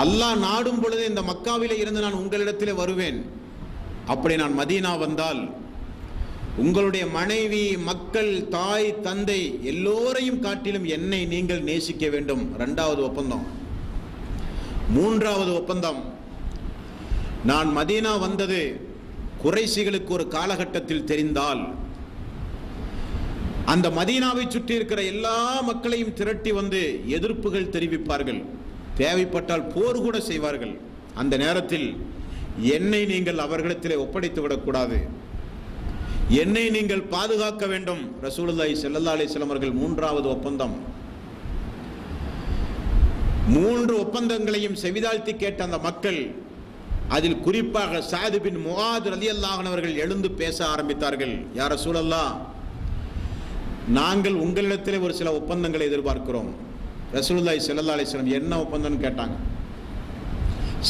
அல்லாஹ் நாடும் பொழுது இந்த மக்காவிலே இருந்து நான் உங்களிடத்திலே வருவேன். அப்படி நான் மதீனா வந்தால் உங்களுடைய மனைவி, மக்கள், தாய், தந்தை எல்லோரையும் காட்டிலும் என்னை நீங்கள் நேசிக்க வேண்டும். 2வது ஒப்பந்தம். 3வது ஒப்பந்தம், நான் மதீனா வந்தது குறைஷிகளுக்கு ஒரு காலகட்டத்தில் தெரிந்தால் அந்த மதீனாவை சுற்றி இருக்கிற எல்லா மக்களையும் திரட்டி வந்து எதிர்ப்புகள் தெரிவிப்பார்கள். தேவைப்பட்டால் போர் கூட செய்வார்கள். அந்த நேரத்தில் என்னை நீங்கள் அவர்களிடத்திலே ஒப்படைத்து விடக்கூடாது, என்னை நீங்கள் பாதுகாக்க வேண்டும். ரசூலுல்லாஹி ஸல்லல்லாஹு அலைஹி வஸல்லம் அவர்கள் 3வது ஒப்பந்தம். 3 ஒப்பந்தங்களையும் செவிதாழ்த்தி கேட்ட அந்த மக்கள், அதில் குறிப்பாக சஅத் பின் முஆத் ரலியல்லாஹு அன்ஹு அவர்கள் எழுந்து பேச ஆரம்பித்தார்கள். யா ரசூலல்லாஹ், நாங்கள் உங்களிடத்திலே ஒரு சில ஒப்பந்தங்களை எதிர்பார்க்கிறோம். ரசூலுல்லாஹி ஸல்லல்லாஹு அலைஹி வஸல்லம் என்ன ஒப்பந்தம்னு கேட்டாங்க.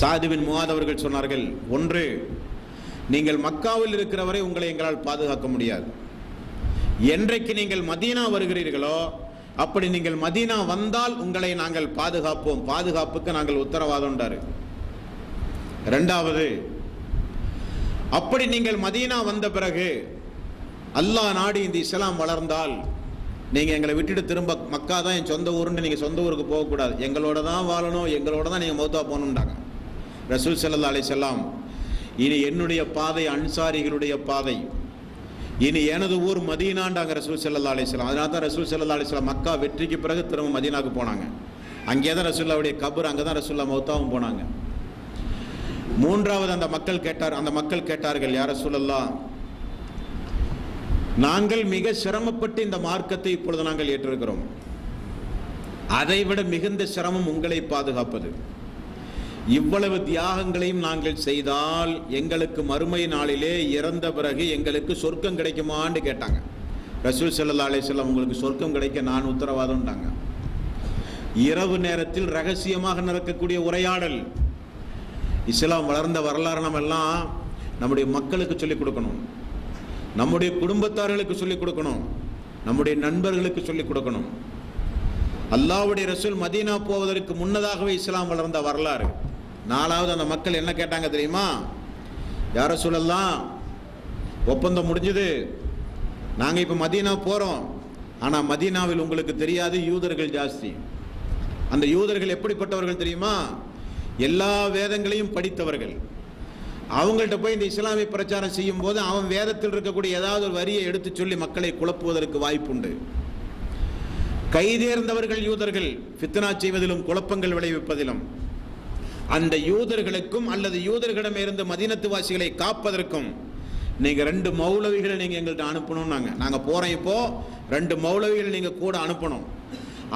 சஅத் பின் முஆத் அவர்கள் சொன்னார்கள், 1, நீங்கள் மக்காவில் இருக்கிறவரை உங்களை எங்களால் பாதுகாக்க முடியாது. என்றைக்கு நீங்கள் மதீனா வருகிறீர்களோ அப்படி நீங்கள் மதீனா வந்தால் உங்களை நாங்கள் பாதுகாப்போம், பாதுகாப்புக்கு நாங்கள் உத்தரவாதம். 2வது, அப்படி நீங்கள் மதீனா வந்த பிறகு அல்லாஹ் நாடி இந்த இஸ்லாம் வளர்ந்தால் நீங்கள் எங்களை விட்டுட்டு திரும்ப மக்கா தான் என் சொந்த ஊருன்னு நீங்கள் சொந்த ஊருக்கு போகக்கூடாது, எங்களோட தான் வாழணும், எங்களோட தான் நீங்கள் மௌத்தா போகணும்டாங்க ரசூல் ஸல்லல்லாஹு அலைஹி வஸல்லம். இனி என்னுடைய பாதை அன்சாரிகளுடைய பாதை, இனி எனது ஊர் மதீனாண்டாங்க ரசூல் ஸல்லல்லாஹு அலைஹி வஸல்லம். அதனால தான் ரசூல் ஸல்லல்லாஹு அலைஹி வஸல்லம் மக்கா வெற்றிக்கு பிறகு திரும்ப மதீனாவுக்கு போனாங்க. அங்கே தான் ரசூலுல்லாஹ்வுடைய கபர், அங்கே தான் ரசூலுல்லாஹ் மௌத்தாவும் போனாங்க. 3வது, அந்த மக்கள் கேட்டார்கள், யா ரசூலல்லாஹ், நாங்கள் மிக சிரமப்பட்டு இந்த மார்க்கத்தை இப்பொழுது நாங்கள் ஏற்றிருக்கிறோம், அதைவிட மிகுந்த சிரமம் உங்களை பாதுகாப்பது. இவ்வளவு தியாகங்களையும் நாங்கள் செய்தால் எங்களுக்கு மறுமை நாளிலே இறந்த பிறகு எங்களுக்கு சொர்க்கம் கிடைக்குமான்னு கேட்டாங்க. ரசூல் ஸல்லல்லாஹு அலைஹி வஸல்லம், உங்களுக்கு சொர்க்கம் கிடைக்க நான் உத்தரவாதம்ட்டாங்க. இரவு நேரத்தில் ரகசியமாக நடக்கக்கூடிய உரையாடல். இஸ்லாம் வளர்ந்த வரலாறு நம்ம எல்லாம் நம்முடைய மக்களுக்கு சொல்லிக் கொடுக்கணும், நம்முடைய குடும்பத்தார்களுக்கு சொல்லிக் கொடுக்கணும், நம்முடைய நண்பர்களுக்கு சொல்லிக் கொடுக்கணும். அல்லாஹ்வுடைய ரசூல் மதீனா போவதற்கு முன்னதாகவே இஸ்லாம் வளர்ந்த வரலாறு. 4வது, அந்த மக்கள் என்ன கேட்டாங்க தெரியுமா? யா ரசூலல்லாஹ், ஒப்பந்தம் முடிஞ்சது, நாங்கள் இப்போ மதீனா போகிறோம், ஆனால் மதீனாவில் உங்களுக்கு தெரியாது யூதர்கள் ஜாஸ்தி. அந்த யூதர்கள் எப்படிப்பட்டவர்கள் தெரியுமா? எல்லா வேதங்களையும் படித்தவர்கள். அவங்கள்ட்ட போய் இந்த இஸ்லாமிய பிரச்சாரம் செய்யும் போது அவன் வேதத்தில் இருக்கக்கூடிய ஏதாவது ஒரு வரியை எடுத்து சொல்லி மக்களை குழப்புவதற்கு வாய்ப்புண்டு. கைதேர்ந்தவர்கள் யூதர்கள், ஃபித்னா செய்வதிலும் குழப்பங்கள் விளைவிப்பதிலும். அந்த யூதர்களுக்கும் அல்லது யூதர்களிடம் இருந்து மதீனத்து வாசிகளை காப்பதற்கும் நீங்கள் 2 மௌலவிகளை நீங்கள் எங்கள்கிட்ட அனுப்பணும். நாங்கள் போகிறோம், இப்போ 2 மௌலவிகளை நீங்கள் கூட அனுப்பணும்,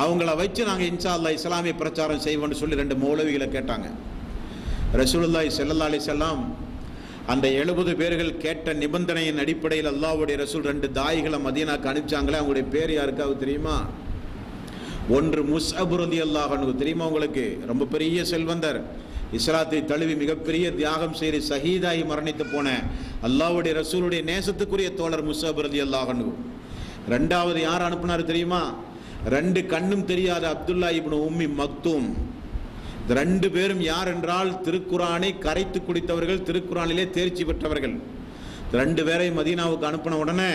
அவங்கள வச்சு நாங்கள் இன்ஷா அல்லாஹ் இஸ்லாமிய பிரச்சாரம் செய்வோம்னு சொல்லி 2 மௌலவிகளை கேட்டாங்க. ரசூலுல்லாஹி ஸல்லல்லாஹு அலைஹி வஸல்லம் அந்த 70 பேர்கள் கேட்ட நிபந்தனையின் அடிப்படையில் அல்லாஹ்வுடைய ரசூல் 2 தாயிகளை மதீனாக்கு அனுப்பிச்சாங்களே. அவங்களுடைய பேர் யாருக்காவது தெரியுமா? 1 முஸ்அப் ரலியல்லாஹு அன்ஹு, தெரியுமா உங்களுக்கு? ரொம்ப பெரிய செல்வந்தர், இஸ்லாத்தை தழுவி மிகப்பெரிய தியாகம் செய்து ஷஹீதாகி மரணித்து போன அல்லாஹ்வுடைய ரசூலுடைய நேசத்துக்குரிய தோழர் முஸ்அப் ரலியல்லாஹு அன்ஹு. 2வது யார் அனுப்புனாரு தெரியுமா? 2 கண்ணும் தெரியாத அப்துல்லா இப்னு உம்மி மக்தூம். 2 பேரும் யார் என்றால் திருக்குரானை கரைத்து குடித்தவர்கள், திருக்குரானிலே தேர்ச்சி பெற்றவர்கள். 2 பேரை மதீனாவுக்கு அனுப்பின உடனே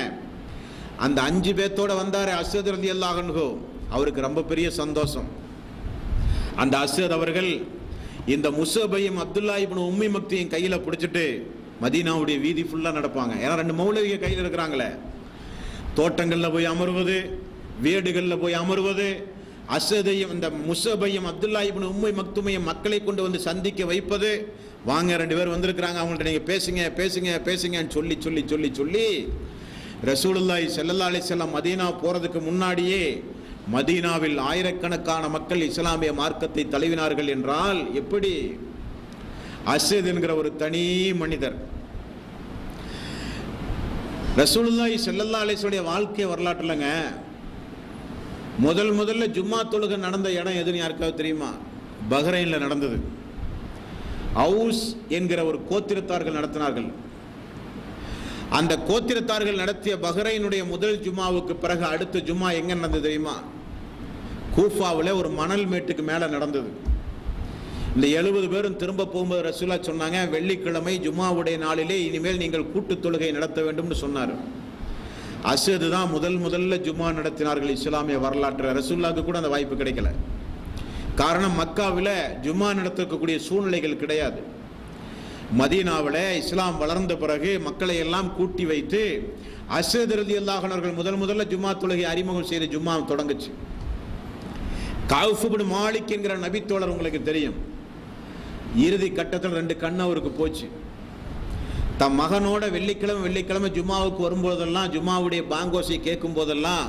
அந்த 5 பேர்த்தோட வந்தார் அஸ்வத் ரலியல்லாஹு அன்ஹு. அவருக்கு ரொம்ப பெரிய சந்தோஷம். அந்த அஸ்வத் அவர்கள் இந்த முஸ்அபையும் அப்துல்லா இப்னு உம்மி மக்தியும் கையில பிடிச்சிட்டு மதீனாவுடைய வீதி ஃபுல்லா நடப்பாங்க. ஏன்னா 2 மௌலவிய கையில் இருக்கிறாங்களே. தோட்டங்கள்ல போய் அமர்வது, வீடுகளில் போய் அமர்வது, அஸ்வதையும் இந்த முஸ்அபையும் அப்துல்லா இப்னு உம்மி மக்துமையும் மக்களை கொண்டு வந்து சந்திக்க வைப்பது. வாங்க 2 பேர் வந்திருக்கிறாங்க, அவங்கள்ட்ட நீங்க பேசுங்க பேசுங்க பேசுங்கன்னு சொல்லி சொல்லி சொல்லி சொல்லி ரசூலுல்லாஹி ஸல்லல்லாஹு அலைஹி வஸல்லம் மதீனா போறதுக்கு முன்னாடியே மதீனாவில் ஆயிரக்கணக்கான மக்கள் இஸ்லாமிய மார்க்கத்தை தழுவினார்கள். என்றால் எப்படி? அஸ்வத் என்கிற ஒரு தனி மனிதர். ரசூலுல்லாஹி ஸல்லல்லாஹு அலைஹி வஸல்லம் வாழ்க்கை வரலாற்றுலங்க முதல்ல ஜும்மா தொழுகை நடந்த இடம் எதுன்னு யாருக்காவது தெரியுமா? பஹ்ரைன்ல நடந்தது. அவுஸ் என்கிற ஒரு கோத்திரத்தார்கள் நடத்தினார்கள். அந்த கோத்திரத்தார்கள் நடத்திய பஹ்ரைனுடைய முதல் ஜும்மாவுக்கு பிறகு அடுத்த ஜும்மா எங்க நடந்தது தெரியுமா? கூஃபாவில் ஒரு மணல் மேட்டுக்கு மேலே நடந்தது. இந்த 70 பேரும் திரும்ப போகும்போது ரசூலுல்லாஹ் சொன்னாங்க, வெள்ளிக்கிழமை ஜும்மாவுடைய நாளிலே இனிமேல் நீங்கள் கூட்டு தொழுகை நடத்த வேண்டும்னு சொன்னார். அஸ்அது தான் முதல்ல ஜும்மா நடத்தினார்கள் இஸ்லாமிய வரலாற்று. ரசூலுல்லாஹ்க்கு கூட அந்த வாய்ப்பு கிடைக்கல. காரணம், மக்காவில் ஜும்மா நடத்தக்கூடிய சூழ்நிலைகள் கிடையாது. மதீனாவில் இஸ்லாம் வளர்ந்த பிறகு மக்களை எல்லாம் கூட்டி வைத்து அஸ்அத் ரலியல்லாஹு அன்ஹு அவர்கள் முதல்ல ஜும்மா தொழுகை அறிமுகம் செய்த ஜும்மா தொடங்குச்சு. கஅப் இப்னு மாலிக் என்கிற நபித்தோழர் உங்களுக்கு தெரியும், இறுதி கட்டத்தில் 2 கண் அவருக்கு போச்சு. தம் மகனோட வெள்ளிக்கிழமை ஜும்மாவுக்கு வரும்போதெல்லாம், ஜும்மாவுடைய பாங்கோசை கேட்கும் போதெல்லாம்,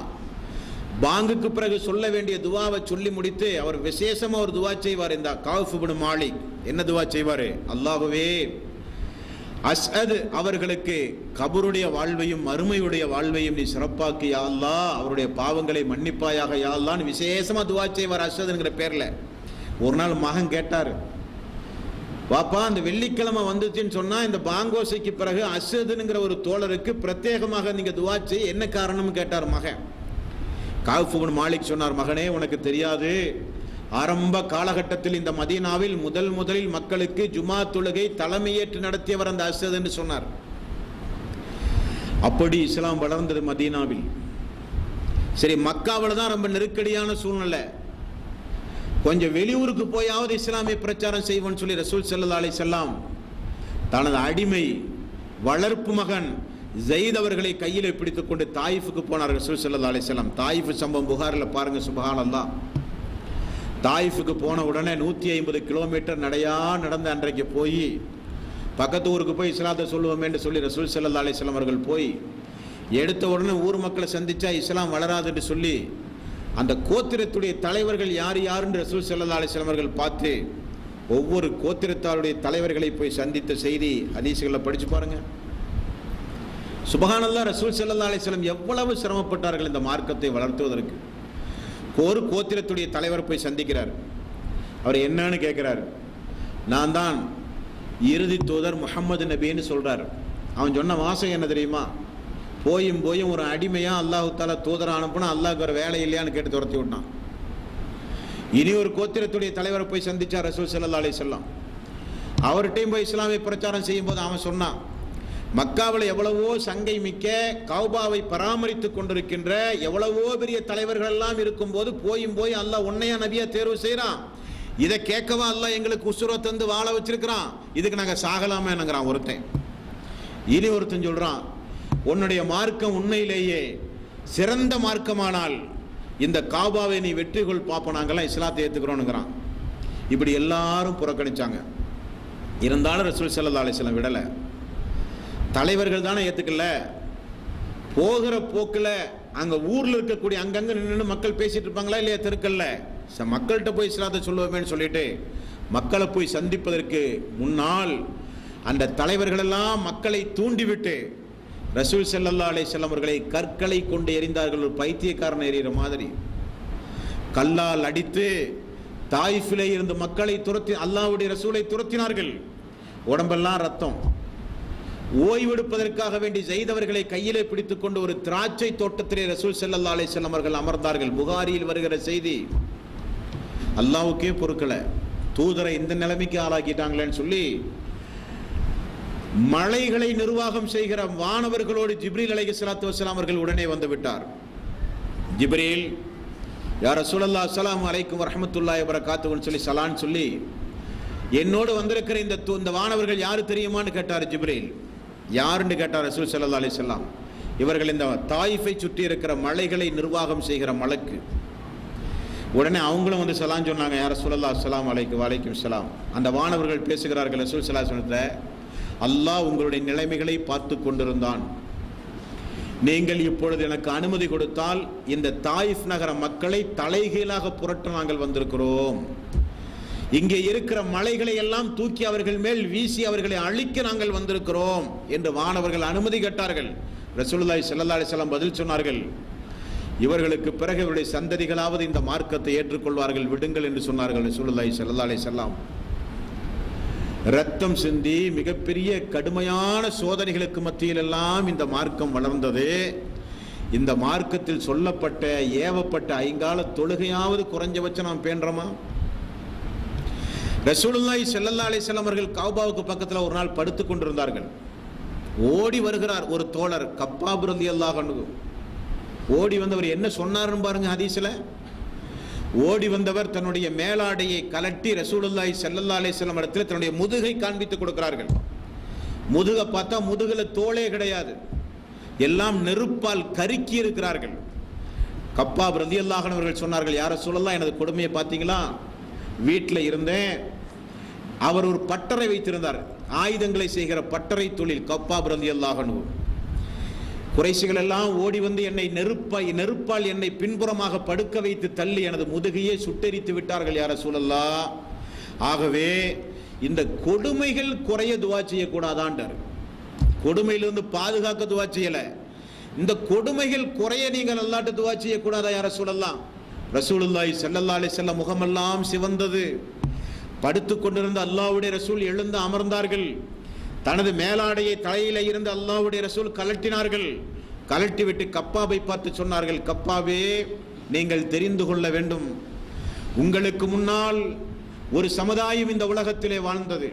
பாங்குக்கு பிறகு சொல்ல வேண்டிய துவாவை சொல்லி முடித்து அவர் விசேஷமா ஒரு துவா செய்வார். இந்த கஅப் இப்னு மாலிக் என்ன துவா செய்வார்? அல்லாஹ்வே, அஸ்அத் அவர்களுக்கு கபருடைய வாழ்வையும் மறுமையுடைய வாழ்வையும் நீ சிறப்பாக்கி யா அல்லாஹ், அவருடைய பாவங்களை மன்னிப்பாயாக யா அல்லாஹ்னு விசேஷமா துவா செய்வார் அஸ்அத்ங்கிற பேர்ல. ஒரு நாள் மகன் கேட்டார், பாப்பா அந்த வெள்ளிக்கிழமை வந்துச்சுன்னு சொன்னா இந்த பாங்கோசைக்கு பிறகு அஸ்அத்ங்கிற ஒரு தோழருக்கு பிரத்யேகமாக நீங்க துவா செய்ய என்ன காரணம்னு கேட்டார் மகன். கஅப் இப்னு மாலிக் சொன்னார், மகனே உனக்கு தெரியாது, ஆரம்ப காலகட்டத்தில் இந்த மதீனாவில் முதலில் மக்களுக்கு ஜுமா தொழுகை தலைமையேற்று நடத்தியவர் அந்த அஸ்அத் என்று சொன்னார். அப்படி இஸ்லாம் வளர்ந்தது மதீனாவில். சரி, மக்காவில் தான் ரொம்ப நெருக்கடியான சூழ்நிலை. கொஞ்சம் வெளியூருக்கு போயாவது இஸ்லாமிய பிரச்சாரம் செய்வோன்னு சொல்லி ரசூல் ஸல்லல்லாஹு அலைஹி வஸல்லம் தனது அடிமை வளர்ப்பு மகன் ஸைத் அவர்களை கையில் பிடித்துக் கொண்டு தாயிஃபுக்கு போனார் ரசூல் ஸல்லல்லாஹு அலைஹி வஸல்லம். தாயிஃப் சம்பவம் புகாரில் பாருங்க, சுப்ஹானல்லாஹ். தாயிஃபுக்கு போன உடனே 150 கிலோமீட்டர் நடந்த அன்றைக்கு போய் பக்கத்து ஊருக்கு போய் இஸ்லாத்தை சொல்லுவோமே என்று சொல்லி ரசூல் ஸல்லல்லாஹு அலைஹி வஸல்லம் அவர்கள் போய் எடுத்த உடனே ஊர் மக்களை சந்திச்சா இஸ்லாம் வளராது என்று சொல்லி அந்த கோத்திரத்துடைய தலைவர்கள் யாருன்னு ரசூல் ஸல்லல்லாஹு அலைஹி வஸல்லம் அவர்கள் பார்த்து ஒவ்வொரு கோத்திரத்தாருடைய தலைவர்களை போய் சந்தித்த செய்தி ஹதீஸ்களில் படிச்சு பாருங்க. சுப்ஹானல்லாஹ், ரசூல் ஸல்லல்லாஹு அலைஹி வஸல்லம் எவ்வளவு சிரமப்பட்டார்கள் இந்த மார்க்கத்தை வளர்த்துவதற்கு. ஒரு கோத்திரத்துடைய தலைவர் போய் சந்திக்கிறார். அவர் என்னன்னு கேட்கிறார். நான் தான் இறுதி தூதர் முஹம்மது நபின்னு சொல்றார். அவன் சொன்ன வாசகம் என்ன தெரியுமா? போயும் ஒரு அடிமையா அல்லாஹ் தஆலா தூதரா அனுப்புனா அல்லாஹ்க்கு ஒரு வேலை இல்லையான்னு கேட்டு துரத்தி விட்டான். இனி ஒரு கோத்திரத்துடைய தலைவரை போய் சந்திச்சார் ரசூல் ஸல்லல்லாஹு அலைஹி வஸல்லம். அவர்கிட்டையும் போய் இஸ்லாமிய பிரச்சாரம் செய்யும் போது அவன் சொன்னான், மக்காவில் எவ்வளவோ சங்கை மிக்க கௌபாவை பராமரித்து கொண்டிருக்கின்ற எவ்வளவோ பெரிய தலைவர்கள் எல்லாம் இருக்கும் போது போய் அல்லாஹ் உன்னையா நபியா தேர்வு செய்யறான். இதை கேட்கவா அல்லாஹ் எங்களுக்கு உசுரை தந்து வாழ வச்சிருக்கிறான், இதுக்கு நாங்க சாகலாமேங்கிறான் ஒருத்தன். இனி ஒருத்தன் சொல்றான், உன்னுடைய மார்க்கம் உண்மையிலேயே சிறந்த மார்க்கமானால் இந்த காபாவை நீ வெற்றிகொள் பார்ப்போம், நாங்கெல்லாம் இஸ்லாத்தை ஏற்றுக்கிறோனுங்கிறான். இப்படி எல்லாரும் புறக்கணிச்சாங்க. இருந்தாலும் ரசூல் ஸல்லல்லாஹு அலைஹி வஸல்லம் விடலை. தலைவர்கள் தானே ஏற்றுக்கல. போகிற போக்கில் அங்கே ஊரில் இருக்கக்கூடிய அங்கங்கே நின்று மக்கள் பேசிட்டு இருப்பாங்களா இல்லையா தெருக்கல்ல, மக்கள்கிட்ட போய் இஸ்லாத்தை சொல்லுவோமேன்னு சொல்லிட்டு மக்களை போய் சந்திப்பதற்கு முன்னால் அந்த தலைவர்களெல்லாம் மக்களை தூண்டிவிட்டு ரசூல் ஸல்லல்லாஹு அலைஹி வஸல்லம் அவர்களை கற்களை கொண்டு எறிந்தார்கள். ஒரு பைத்தியக்காரன் எறிகிற மாதிரி கல்லால் அடித்து தாயிஃபிலே இருந்து மக்களை துரத்தி அல்லாஹ்வுடைய ரசூலை துரத்தினார்கள். உடம்பெல்லாம் ரத்தம். ஓய்வெடுப்பதற்காக வேண்டி ஸைத் அவர்களை கையிலே பிடித்துக் கொண்டு ஒரு திராட்சை தோட்டத்திலே ரசூல் ஸல்லல்லாஹு அலைஹி வஸல்லம் அவர்கள் அமர்ந்தார்கள். புகாரியில் வருகிற செய்தி. அல்லாஹ்வுக்கே பொறுக்கல, தூதரை இந்த நிலைமைக்கு ஆளாக்கிட்டாங்களேன்னு சொல்லி மலைகளை நிர்வாகம் செய்கிற வானவர்களோடு ஜிப்ரீல் அலைஹிஸ்ஸலாத்து வஸ்ஸலாம் அவர்கள் உடனே வந்து விட்டார். ஜிப்ரீல், யா ரசூலல்லாஹ் அஸ்ஸலாமு அலைக்கும் வரஹ்மத்துல்லாஹி வபரகாத்துஹுன்னு சொல்லி சலான் சொல்லி என்னோடு வந்திருக்கிற இந்த வானவர்கள் யாரு தெரியுமான்னு கேட்டார் ஜிப்ரீல். யாருன்னு கேட்டார் ரசூல் ஸல்லல்லாஹு அலைஹி வஸல்லம். இவர்கள் இந்த தாயிஃபை சுற்றி இருக்கிற மலைகளை நிர்வாகம் செய்கிற மலக்கு. உடனே அவங்களும் வந்து சலான் சொன்னாங்க, யா ரசூலல்லாஹ் அஸ்ஸலாமு அலைக்கும் வலைக்கும் சலாம். அந்த வானவர்கள் பேசுகிறார்கள் ரசூல் ஸல்லல்லாஹு அலைஹி வஸல்லம், அல்லாஹ் உங்களுடைய நிலைமைகளை பார்த்து கொண்டிருந்தான். நீங்கள் இப்பொழுது எனக்கு அனுமதி கொடுத்தால் இந்த தாயிஃப் நகர மக்களை தலைகீழாக புரட்ட நாங்கள் வந்திருக்கிறோம். இங்கே இருக்கிற மலைகளை எல்லாம் தூக்கி அவர்கள் மேல் வீசி அவர்களை அழிக்க நாங்கள் வந்திருக்கிறோம் என்று வானவர்கள் அனுமதி கேட்டார்கள். ரசூலுல்லாஹி ஸல்லல்லாஹு அலைஹி வஸல்லம் பதில் சொன்னார்கள், இவர்களுக்கு பிறகு இவருடைய சந்ததிகளாவது இந்த மார்க்கத்தை ஏற்றுக்கொள்வார்கள், விடுங்கள் என்று சொன்னார்கள் ரசூலுல்லாஹி ஸல்லல்லாஹு அலைஹி வஸல்லம். ரத்தம் சிந்தி மிகப்பெரிய கடுமையான சோதனைகளுக்கு மத்தியில் எல்லாம் இந்த மார்க்கம் வளர்ந்தது. இந்த மார்க்கத்தில் சொல்லப்பட்ட ஏவப்பட்ட ஐங்கால தொழுகையாவது குறைஞ்சபட்சம் நாம் பேணுறோமா? ரசூலுல்லாஹி ஸல்லல்லாஹு அலைஹி வஸல்லம் அவர்கள் கஅபாவுக்கு பக்கத்தில் ஒரு நாள் படுத்துக் கொண்டிருந்தார்கள். ஓடி வருகிறார் ஒரு தோழர், கப்பாப் ரலியல்லாஹு அன்ஹு. ஓடி வந்தவர் என்ன சொன்னார்னு பாருங்க ஹதீஸ்ல. ஓடி வந்தவர் தன்னுடைய மேலாடையை கலட்டி ரசூலுல்லாஹி ஸல்லல்லாஹு அலைஹி வஸல்லம் இடத்தில் தன்னுடைய முதுகை காண்பித்து கொடுக்கிறார்கள். முதுகை பார்த்தா முதுகுல தோளே கிடையாது, எல்லாம் நெருப்பால் கருக்கி இருக்கிறார்கள். கப்பாப் ரலியல்லாஹு அன்ஹு அவர்கள் சொன்னார்கள், யா ரசூலல்லாஹ், எனது கொடுமையை பார்த்தீங்களா? வீட்டில் இருந்தேன். அவர் ஒரு பட்டறை வைத்திருந்தார், ஆயுதங்களை செய்கிற பட்டறை தொழில் கப்பாப் ரலியல்லாஹு அன்ஹு. குறைஷிகள் எல்லாம் ஓடி வந்து என்னை நெருப்பால் என்னை பின்புறமாக படுக்க வைத்து தள்ளி எனது முதுகையே சுட்டெரித்து விட்டார்கள் யா ரசூலல்லாஹ். ஆகவே இந்த கொடுமைகள் குறைய துவா செய்யக்கூடாதான்டார். கொடுமையிலிருந்து பாதுகாக்க துவா செய்யல, இந்த கொடுமைகள் குறைய நீங்கள் அல்லாஹ்ட்ட துவா செய்யக்கூடாதா யா ரசூலல்லாஹ்? ரசூலுல்லாஹி ஸல்லல்லாஹு அலைஹி வஸல்லம் முகமெல்லாம் சிவந்தது. படுத்து கொண்டிருந்த அல்லாஹ்வுடைய ரசூல் எழுந்து அமர்ந்தார்கள். தனது மேலாடையை தலையில இருந்து அல்லாஹ்வுடைய ரசூல் கலட்டினார்கள். கலட்டி விட்டு கப்பாபை பார்த்து சொன்னார்கள், கப்பாவே, நீங்கள் தெரிந்து கொள்ள வேண்டும், உங்களுக்கு முன்னால் ஒரு சமுதாயம் இந்த உலகத்திலே வாழ்ந்தது.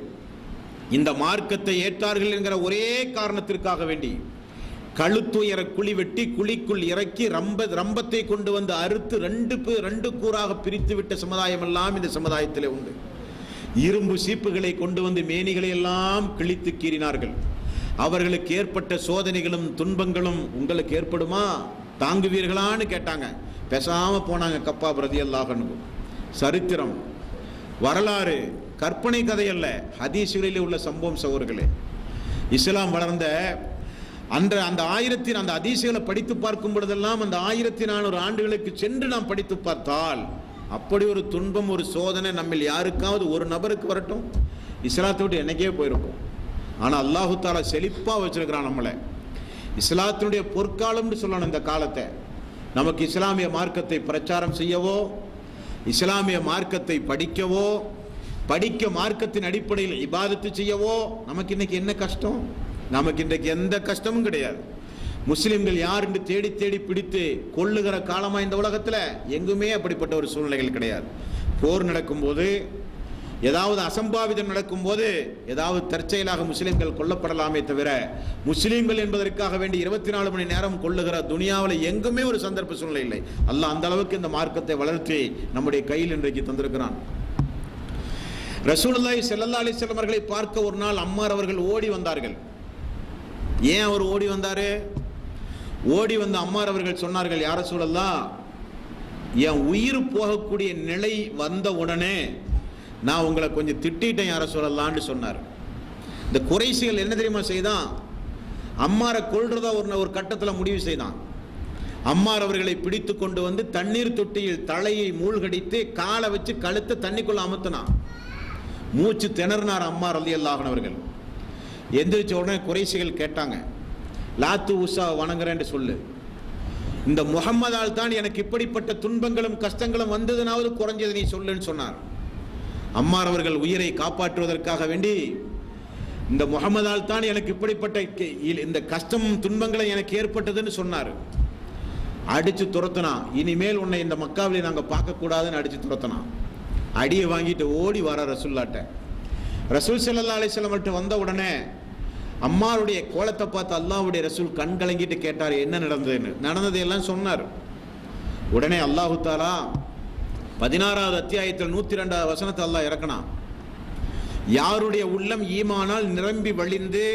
இந்த மார்க்கத்தை ஏற்றார்கள் என்கிற ஒரே காரணத்திற்காக வேண்டி கழுத்துயர குழி வெட்டி குழிக்குள் இறக்கி ரம்பத்தை கொண்டு வந்து அறுத்து ரெண்டு கூறாக பிரித்து விட்ட சமுதாயம் எல்லாம் இந்த சமுதாயத்திலே உண்டு. இரும்பு சீப்புகளை கொண்டு வந்து மேனிகளை எல்லாம் கிழித்து கீறினார்கள். அவர்களுக்கு ஏற்பட்ட சோதனைகளும் துன்பங்களும் உங்களுக்கு ஏற்படுமா, தாங்குவீர்களான்னு கேட்டாங்க. பேசாம போனாங்க கப்பாப் ரலியல்லாஹு அன்ஹு. சரித்திரம், வரலாறு, கற்பனை கதை அல்ல, ஹதீஸ்களிலே உள்ள சம்பவம் சகோதரர்களே. இஸ்லாம் வளர்ந்த அந்த அந்த ஹதீஸ்களை படித்து பார்க்கும் பொழுதெல்லாம் அந்த 1400 ஆண்டுகளுக்கு சென்று நாம் படித்து பார்த்தால் அப்படி ஒரு துன்பம், ஒரு சோதனை நம்மில் யாருக்காவது ஒரு நபருக்கு வரட்டும், இஸ்லாத்தை விட்டு என்னைக்கே போயிருப்போம். ஆனால் அல்லாஹு தாலா செழிப்பா வச்சிருக்கிறான் நம்மளை. இஸ்லாத்தினுடைய பொற்காலம்னு சொல்லணும் இந்த காலத்தை. நமக்கு இஸ்லாமிய மார்க்கத்தை பிரச்சாரம் செய்யவோ, இஸ்லாமிய மார்க்கத்தை படிக்கவோ, படிக்க மார்க்கத்தின் அடிப்படையில் இபாதத்து செய்யவோ நமக்கு இன்னைக்கு என்ன கஷ்டம்? நமக்கு இன்றைக்கு எந்த கஷ்டமும் கிடையாது. முஸ்லிம்கள் யார் என்று தேடி தேடி பிடித்து கொள்ளுகிற காலமா இந்த உலகத்தில் எங்குமே அப்படிப்பட்ட ஒரு சூழ்நிலைகள் கிடையாது. போர் நடக்கும்போது, ஏதாவது அசம்பாவிதம் நடக்கும்போது ஏதாவது தற்செயலாக முஸ்லிம்கள் கொல்லப்படலாமே தவிர முஸ்லிம்கள் என்பதற்காக வேண்டி 24 மணி நேரம் கொள்ளுகிற துனியாவில் எங்குமே ஒரு சந்தர்ப்ப சூழ்நிலை இல்லை. அல்லாஹ் அந்த அளவுக்கு இந்த மார்க்கத்தை வளர்த்தி நம்முடைய கையில் இன்றைக்கு தந்திருக்கிறான். ரசூலுல்லாஹி ஸல்லல்லாஹு அலைஹி வஸல்லம் அவர்களை பார்க்க ஒரு நாள் அம்மார் அவர்கள் ஓடி வந்தார்கள். ஏன் அவர் ஓடி வந்தாரு? ஓடி வந்த அம்மார் அவர்கள் சொன்னார்கள், யா ரசூலல்லாஹ், என் உயிர் போகக்கூடிய நிலை வந்த உடனே நான் உங்களை கொஞ்சம் திட்டிட்டேன் யா ரசூலல்லாஹ்னு சொன்னார். இந்த குறைஷிகள் என்ன தெரியுமா செய்தான்? அம்மாரை கொல்றதா ஒரு கட்டத்தில் முடிவு செய்தான். அம்மார் அவர்களை பிடித்து கொண்டு வந்து தண்ணீர் தொட்டியில் தலையை மூழ்கடித்து காலை வச்சு கழுத்தை தண்ணிக்குள்ள அமுத்தினான். மூச்சு திணறினார் அம்மார் ரலியல்லாஹு அன்ஹு அவர்கள். எந்திரிச்ச உடனே குறைஷிகள் கேட்டாங்க, லாத்து உஷா வணங்குறேன்னு சொல்லு, இந்த முஹம்மதால் தான் எனக்கு இப்படிப்பட்ட துன்பங்களும் கஷ்டங்களும் வந்ததுனாவது குறைஞ்சது நீ சொல்லுன்னு சொன்னார். அம்மார் அவர்கள் உயிரை காப்பாற்றுவதற்காக வேண்டி, இந்த முஹம்மதால் தான் எனக்கு இப்படிப்பட்ட இந்த கஷ்டமும் துன்பங்களும் எனக்கு ஏற்பட்டதுன்னு சொன்னார். அடிச்சு துரத்துனா, இனிமேல் உன்னை இந்த மக்காவிலே நாங்கள் பார்க்கக்கூடாதுன்னு அடிச்சு துரத்துனா. அடியை வாங்கிட்டு ஓடி வர ரசூல்லாட்ட. ரசூல் ஸல்லல்லாஹு அலைஹி வஸல்லம் வந்த உடனே அம்மாருடைய கோலத்தை பார்த்து அல்லாஹ்வுடைய ரசூல் கண் கலங்கிட்டு கேட்டார், என்ன நடந்ததுன்னு. நடந்ததையெல்லாம் சொன்னார். உடனே அல்லாஹு தாலா 16வது அத்தியாயத்தில் 102வது வசனத்தை அல்லாஹ் இறக்கினான். யாருடைய உள்ளம் ஈமானால் நிரம்பி வழிந்து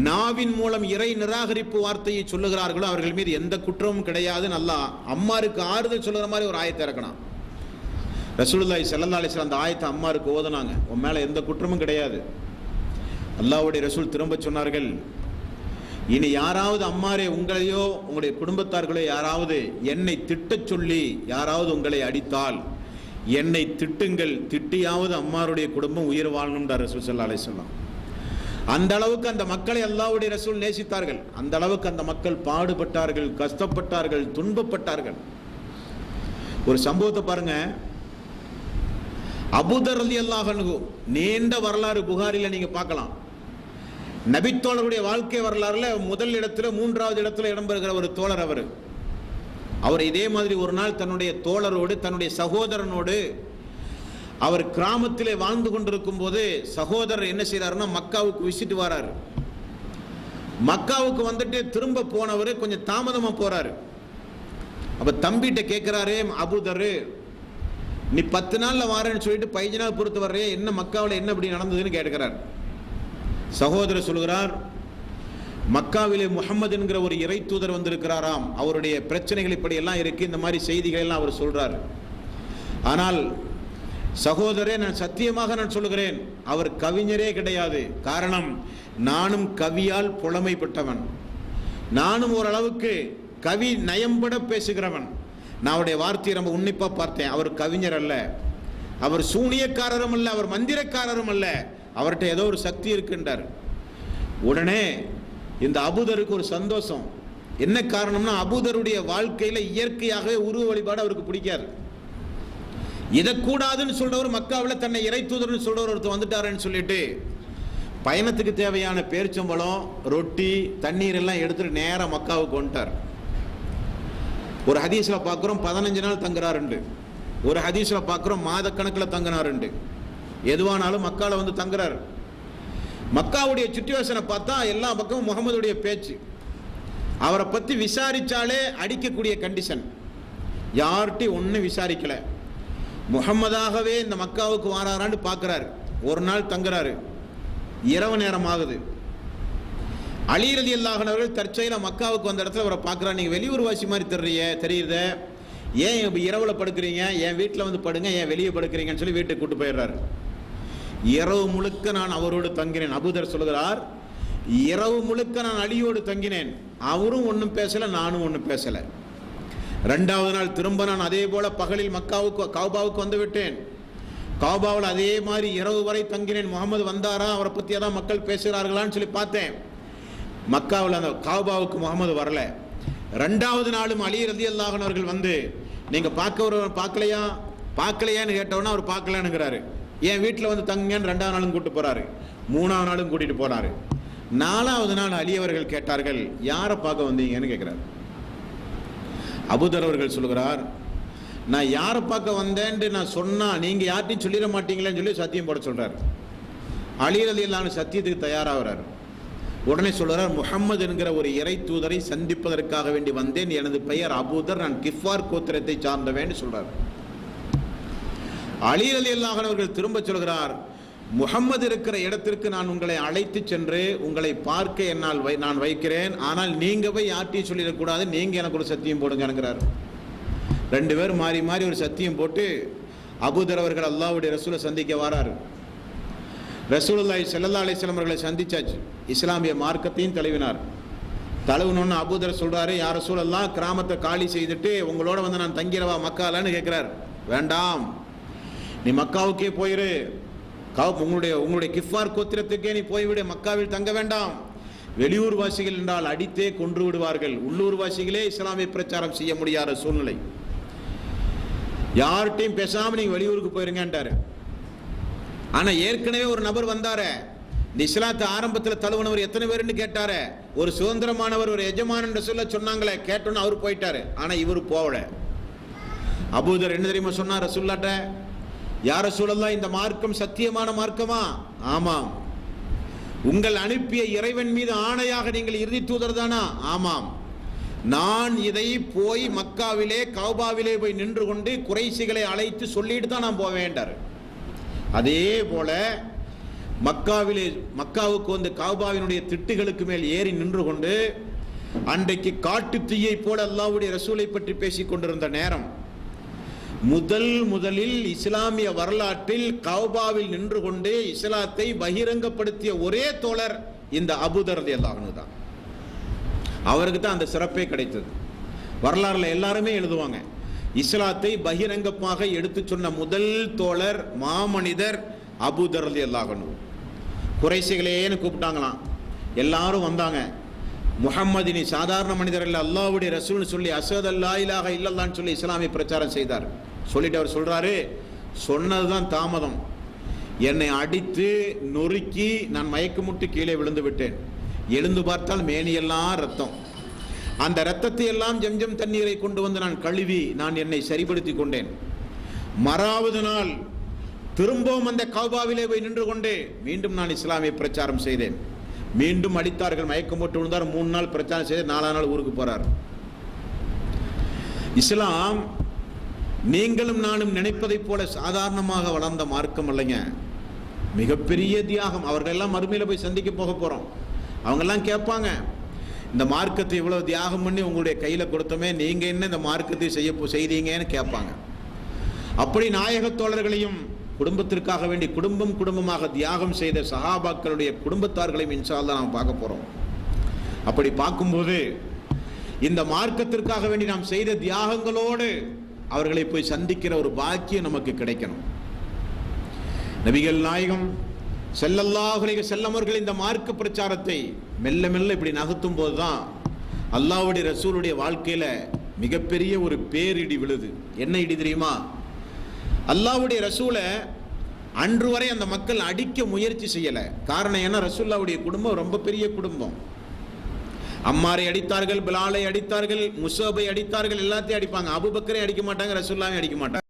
நாவின் மூலம் இறை நிராகரிப்பு வார்த்தையை சொல்லுகிறார்களோ அவர்கள் மீது எந்த குற்றமும் கிடையாதுன்னு அல்லாஹ் அம்மாருக்கு ஆறுதல் சொல்லுற மாதிரி ஒரு ஆயத்தை இறக்கினான். ரசூலுல்லாஹி ஸல்லல்லாஹு அலைஹி வஸல்லம் அந்த ஆயத்தை அம்மாருக்கு ஓதுனாங்க. உன் மேல எந்த குற்றமும் கிடையாது. அல்லாஹ்வுடைய ரசூல் திரும்ப சொன்னார்கள், இனி யாராவது அம்மாரே உங்களையோ உங்களுடைய குடும்பத்தார்களோ யாராவது என்னை திட்டச் சொல்லி யாராவது உங்களை அடித்தால் என்னை திட்டுங்கள், திட்டியாவது அம்மாருடைய குடும்பம் உயிர் வாழணும்ன்றார் ரசூல் ஸல்லல்லாஹு அலைஹி வஸல்லம். அந்த அளவுக்கு அந்த மக்களை அல்லாஹ்வுடைய ரசூல் நேசித்தார்கள். அந்த அளவுக்கு அந்த மக்கள் பாடுபட்டார்கள், கஷ்டப்பட்டார்கள், துன்பப்பட்டார்கள். ஒரு சம்பவத்தை பாருங்க. அபூதர் ரலியல்லாஹு அன்ஹு, நீண்ட வரலாறு புகாரில நீங்க பார்க்கலாம். நபித்தோழருடைய வாழ்க்கை வரலாறுல முதல் இடத்துல 3வது இடத்துல இடம்பெறுகிற ஒரு தோழர் அவர் இதே மாதிரி ஒரு நாள் தன்னுடைய தோழரோடு தன்னுடைய சகோதரனோடு அவர் கிராமத்திலே வாழ்ந்து கொண்டிருக்கும் போது சகோதரர் என்ன செய்யறாருன்னா மக்காவுக்கு விசிட்டு வராரு. மக்காவுக்கு வந்துட்டு திரும்ப போனவர் கொஞ்சம் தாமதமா போறாரு. அப்ப தம்பிகிட்ட கேட்கிறாரே, அபூதர் நீ 10 நாள்ல வாரேன்னு சொல்லிட்டு 15 நாள் பொறுத்து வர்றே, என்ன மக்காவில் என்ன இப்படி நடந்ததுன்னு கேட்கிறார். சகோதரர் சொல்கிறார், மக்காவிலே முஹம்மது என்கிற ஒரு இறை தூதர் வந்திருக்கிறாராம், அவருடைய பிரச்சனைகள் இப்படி எல்லாம் இருக்கு, இந்த மாதிரி செய்திகள் எல்லாம் அவர் சொல்றார். ஆனால் சகோதரே, நான் சத்தியமாக நான் சொல்லுகிறேன், அவர் கவிஞரே கிடையாது. காரணம், நானும் கவியால் புலமைப்பட்டவன், நானும் ஓரளவுக்கு கவி நயம்பட பேசுகிறவன். நான் அவருடைய வார்த்தையை ரொம்ப உன்னிப்பா பார்த்தேன். அவர் கவிஞர் அல்ல, அவர் சூனியக்காரரும் அல்ல, அவர் மந்திரக்காரரும் அல்ல, அவர்கிட்ட ஏதோ ஒரு சக்தி இருக்குன்றார். உடனே இந்த அபூதருக்கு ஒரு சந்தோஷம். என்ன காரணம்னா, அபூதருடைய வாழ்க்கையில இயற்கையாகவே உருவ வழிபாடு அவருக்கு பிடிக்காது. இதை கூடாதுன்னு சொல்றவர் மக்காவில் தன்னை இறை தூதர்னு சொல்றவர் ஒருத்தர் வந்துட்டாருன்னு சொல்லிட்டு பயணத்துக்கு தேவையான பேரிச்சம்பழம், ரொட்டி, தண்ணீர் எல்லாம் எடுத்துட்டு நேரம் மக்காவுக்கு வந்துட்டார். ஒரு ஹதீஸ்ல பார்க்கிறோம் 15 நாள் தங்குறாருண்டு, ஒரு ஹதீஸ்ல பார்க்கிறோம் மாதக்கணக்கில் தங்கினாருண்டு. எதுவானாலும் மக்கால வந்து தங்குறாரு. மக்காவுடைய சுச்சுவேஷனை பார்த்தா எல்லா பக்கமும் முகமதுடைய பேச்சு. அவரை பத்தி விசாரிச்சாலே அடிக்கக்கூடிய கண்டிஷன். யார்கிட்டையும் ஒன்னும் விசாரிக்கல, முகம்மதாகவே இந்த மக்காவுக்கு வாராரான்னு பார்க்கிறாரு. ஒரு நாள் தங்குறாரு, இரவு நேரம் ஆகுது. அலி ரலியல்லாஹு அன்ஹு அவர்கள் தற்செயலா மக்காவுக்கு வந்த இடத்துல அவரை பார்க்குறாரு. நீங்கள் வெளியூர் வாசி மாதிரி தெரியுத, ஏன் இரவுல படுக்கிறீங்க, என் வீட்டில் வந்து படுங்க, ஏன் வெளியே படுக்கிறீங்கன்னு சொல்லி வீட்டுக்கு கூட்டு போயிடுறாரு. இரவு முழுக்க நான் அவரோடு தங்கினேன். அபூதர் சொல்கிறார், இரவு முழுக்க நான் அலியோடு தங்கினேன், அவரும் ஒன்றும் பேசலை, நானும் ஒன்றும் பேசலை. 2வது நாள் திரும்ப நான் அதே போல பகலில் கௌபாவுக்கு வந்து விட்டேன். கௌபாவில் அதே மாதிரி இரவு வரை தங்கினேன். முகமது வந்தாரா, அவரை பற்றி ஏதாவது மக்கள் பேசுகிறார்களான்னு சொல்லி பார்த்தேன். மக்காவில் அந்த கௌபாவுக்கு முகமது வரல. 2வது நாளும் அலி ரலியல்லாஹு அன்ஹு அவர்கள் வந்து, நீங்க பார்க்கலையான்னு கேட்டவொன்னா அவர் பார்க்கலனுங்கிறாரு. என் வீட்டில் வந்து தங்குங்கன்னு 2வது நாளும் கூட்டு போறாரு, 3வது நாளும் கூட்டிட்டு போறாரு. 4வது நாள் அலி அவர்கள் கேட்டார்கள், யாரை பார்க்க வந்தீங்கன்னு கேட்கிறார். அபூதர் அவர்கள் சொல்கிறார், நான் யாரை பார்க்க வந்தேன்னு நான் சொன்னா நீங்க யார்ட்டையும் சொல்லிட மாட்டீங்களேன்னு சொல்லி சத்தியம் போட சொல்றாரு. அலி ரலியல்லாஹு அன்ஹு சத்தியத்துக்கு தயாராகிறார். உடனே சொல்றார், முஹம்மது என்கிற ஒரு இறை தூதரை சந்திப்பதற்காக வேண்டி வந்தேன், எனது பெயர் அபூதர், நான் கிஃபார் கோத்திரத்தை சார்ந்தவேன்னு சொல்றார். அலி ரலியல்லாஹு அன்ஹு அவர்கள் திரும்ப சொல்கிறார், முஹம்மது இருக்கிற இடத்திற்கு நான் உங்களை அழைத்து சென்று உங்களை பார்க்க நான் வைக்கிறேன், ஆனால் நீங்க போய் யார்ட்டையும் சொல்லிடக்கூடாது, நீங்க எனக்கு ஒரு சத்தியம் போடுங்கிறார். 2 பேர் மாறி மாறி ஒரு சத்தியம் போட்டு அபூதர் அவர்கள் அல்லாஹ்வுடைய ரசூலை சந்திக்க வராரு. ரசூலுல்லாஹி ஸல்லல்லாஹு அலைஹி வஸல்லம் அவர்களை சந்திச்சாச்சு. இஸ்லாமிய மார்க்கத்தையும் தழுவினார். தழுவினோன்னு அபூதர் சொல்றாரு, யா ரசூலல்லாஹ், கிராமத்தை காலி செய்துட்டு உங்களோட வந்து நான் தங்கிடவா மக்காலன்னு கேட்கிறார். வேண்டாம், நீ மக்காவுக்கே போயிரு, உங்களுடைய கிஃபார் கோத்திரத்துக்கே நீ போய்விடு, மக்காவில் தங்க வேண்டாம். வெளியூர் வாசிகள் என்றால் அடித்தே கொன்று விடுவார்கள், உள்ளூர் வாசிகளே இஸ்லாமிய பிரச்சாரம் செய்ய முடியாத சூழ்நிலை, யார்கிட்டையும் பேசாம நீங்க வெளியூருக்கு போயிருங்கன்றாரு. ஆனா ஏற்கனவே ஒரு நபர் வந்தாரு, இந்த இஸ்லாத்தை ஆரம்பத்தில் தழுவனவர் எத்தனை பேருன்னு கேட்டாரு. ஒரு சுதந்திரமானவர், ஒரு எஜமானன் சொன்னாங்களே, கேட்டோன்னு அவர் போயிட்டாரு. ஆனா இவரு போகல. அபூதர் என்ன தெரியுமா சொன்னார் ரசூலுல்லாஹ்ட்ட, யா ரசூலல்லாஹ், இந்த மார்க்கம் சத்தியமான மார்க்கமா? ஆமாம். உங்கள் அனுப்பிய இறைவன் மீது ஆணையாக நீங்கள் இறுதி தூதர் தானா? ஆமாம். நான் இதை போய் மக்காவிலே கௌபாவிலே போய் நின்று கொண்டு குறைசிகளை அழைத்து சொல்லிட்டு தான் நான் போவேன்டார். அதே போல மக்காவுக்கு வந்து கௌபாவினுடைய திட்டுகளுக்கு மேல் ஏறி நின்று கொண்டு அன்றைக்கு காட்டு தீயை போல அல்லாஹ்வுடைய ரசூலை பற்றி பேசிக் கொண்டிருந்த நேரம், முதலில் இஸ்லாமிய வரலாற்றில் கௌபாவில் நின்று கொண்டு இஸ்லாத்தை பகிரங்கப்படுத்திய ஒரே தோழர் இந்த அபூதர் ரலியல்லாஹு அன்ஹு தான். அவருக்கு தான் அந்த சிறப்பே கிடைத்தது. வரலாறுல எல்லாருமே எழுதுவாங்க, இஸ்லாத்தை பகிரங்கமாக எடுத்து சொன்ன முதல் தோழர், மாமனிதர் அபூதர் ரலியல்லாஹு அன்ஹு. குறைஷிகளேன்னு கூப்பிட்டாங்களாம், எல்லாரும் வந்தாங்க. முஹம்மது நீ சாதாரண மனிதர் அல்ல, அல்லாஹ்வுடைய ரசூல்னு சொல்லி அஷ்ஹது அல்லா இலாஹா இல்லல்லாஹ்னு சொல்லி இஸ்லாமிய பிரச்சாரம் செய்தார். சொல்லிட்டு அவர் சொல்றாரு, சொன்னதுதான் தாமதம், என்னை அடித்து நொறுக்கி நான் மயக்கமுட்டு கீழே விழுந்து விட்டேன். எழுந்து பார்த்தால் மேனியெல்லாம் ரத்தம். அந்த ரத்தத்தை எல்லாம் ஜம்ஜம் தண்ணீரை கொண்டு வந்து நான் கழுவி நான் என்னை சரிப்படுத்தி கொண்டேன். மறாவது நாள் திரும்பவும் அந்த கௌபாவிலே போய் நின்று கொண்டு மீண்டும் நான் இஸ்லாமிய பிரச்சாரம் செய்தேன். மீண்டும் அடித்தார்கள், மயக்கம் போட்டு விழுந்தார். 3 நாள் பிரச்சாரம் செய்து 4ஆம் நாள் ஊருக்கு போறார். இஸ்லாம் நீங்களும் நானும் நினைப்பதைப் போல சாதாரணமாக வளர்ந்த மார்க்கம் அல்லங்க, மிகப்பெரிய தியாகம். அவர்கள் எல்லாம் மறுமையில போய் சந்திக்க போக போறோம். அவங்கெல்லாம் கேட்பாங்க, இந்த மார்க்கத்தை இவ்வளவு தியாகம் பண்ணி உங்களுடைய கையில கொடுத்தோமே, நீங்க என்ன இந்த மார்க்கத்தை செய்தீங்கன்னு கேட்பாங்க. அப்படி நாயகத் தோழர்களையும் குடும்பத்திற்காக வேண்டி குடும்பமாக தியாகம் செய்த சஹாபாக்களுடைய குடும்பத்தார்களையும் இன்ஷா அல்லாஹ் நாம் பார்க்க போறோம். அப்படி பார்க்கும்போது இந்த மார்க்கத்திற்காக வேண்டி நாம் செய்த தியாகங்களோடு அவர்களை போய் சந்திக்கிற ஒரு பாக்கியம் நமக்கு கிடைக்கணும். நபிகள் நாயகம் ஸல்லல்லாஹு அலைஹி வஸல்லம் அவர்கள் இந்த மார்க்க பிரச்சாரத்தை மெல்ல மெல்ல இப்படி நகர்த்தும் போதுதான் அல்லாஹ்வுடைய ரசூலுடைய வாழ்க்கையில மிகப்பெரிய ஒரு பேரிடி விழுது. என்ன இடி தெரியுமா? அல்லாஹ்வுடைய ரசூலை அன்று வரை அந்த மக்கள் அடிக்க முயற்சி செய்யல. காரணம் என்ன? ரசூலுல்லாஹ்வுடைய குடும்பம் ரொம்ப பெரிய குடும்பம். அம்மாரை அடித்தார்கள், பிலாலை அடித்தார்கள், முஸாபை அடித்தார்கள், எல்லாத்தையும் அடிப்பாங்க. அபூபக்கரை அடிக்க மாட்டாங்க, ரசூலுல்லாஹை அடிக்க மாட்டாங்க.